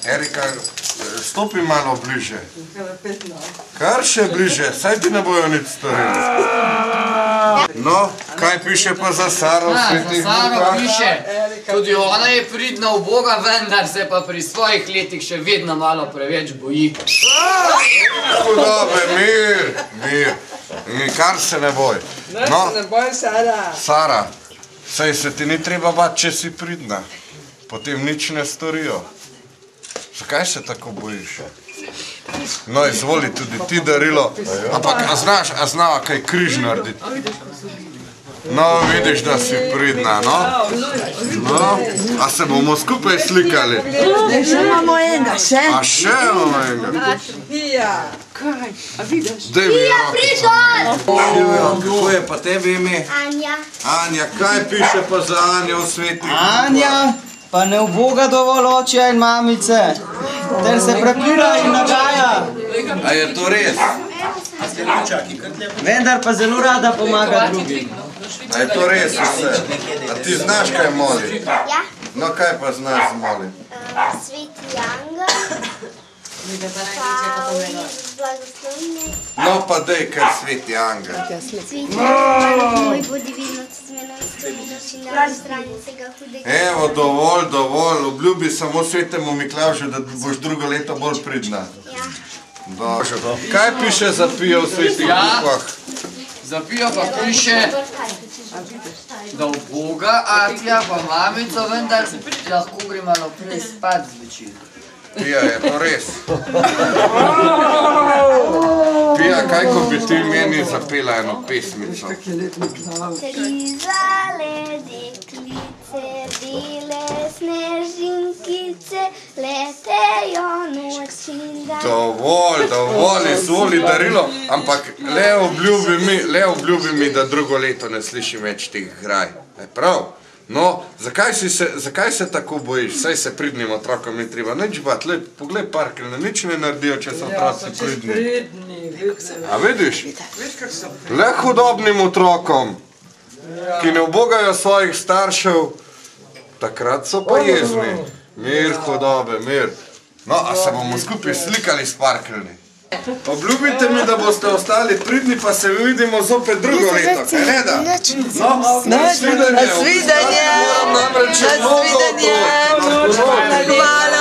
Erika, stopi malo bliže. Kar še bliže, saj ti ne bojo nič storili. No, kaj piše pa za Saro v Svetih Lukah? Za Saro piše, tudi ona je pridna v Boga, vendar se pa pri svojih letih še vedno malo preveč boji. Hudobe, mir, mir. Nikar se ne boj. No, se ne boj, Sara. Sara, saj se ti ni treba bati, če si pridna. Potem nič ne storijo. Zakaj se tako bojiš? No, izvoli tudi ti darilo. Ampak, a znava kaj križ narediti? No, vidiš, da si pridna, no? No, a se bomo skupaj slikali? Še imamo enega, še? A še imamo enega? Pija. Kaj? A vidiš? Pija, pridol! Kako je pa tebi ime? Anja. Anja, kaj piše pa za Anjo v Svetih Lukah? Anja pa ne uboga dovolj očja in mamice, ter se prepira in nagaja. A je to res? Vendar pa zelo rada pomaga drugim. A je to res vse? A ti znaš kaj moli? Ja. No, kaj pa znaš moli? Sveti Angel. Pa blagoslovne. No, pa dej, kar Sveti Angel. Sveti Angel, moj bodi vidno, co z menom stojiš in na strani vsega hudega. Evo, dovolj, dovolj. Obljubi samo Svetemu Miklavžu, da boš drugo leto bolj pridna. Ja. Dobro. Kaj piše za Pijo v Svetih Lukah? Za Pijo pa piše, da v Boga, Atja pa mamico, vendar lahko gre malo prej spat zvečer. Pija, je to res? Pija, kaj ko bi ti meni zapela eno pesmico? Tri zale deklice, bele snežinkice, letejo noč in dan. Dovolj, dovolj, izvoli darilo, ampak le obljubi mi, da drugo leto ne slišim več teh graj. Je prav? No, zakaj se tako bojiš? Saj se pridnim otrokom ni treba nič bati. Poglej parkene, nič ne naredijo, če so otroci pridni. A vidiš? Le hudobnim otrokom, ki ne ubogajo svojih staršev, takrat so pa jezni. Mir, hudobe, mir. No, a se bomo skupaj slikali s parkeni? Obljubite mi, da boste ostali pridni, pa se vidimo zopet drugo leto, kaj ne da? No, nasvidenje! Nasvidenje! Namreč je mnogo to. Hvala.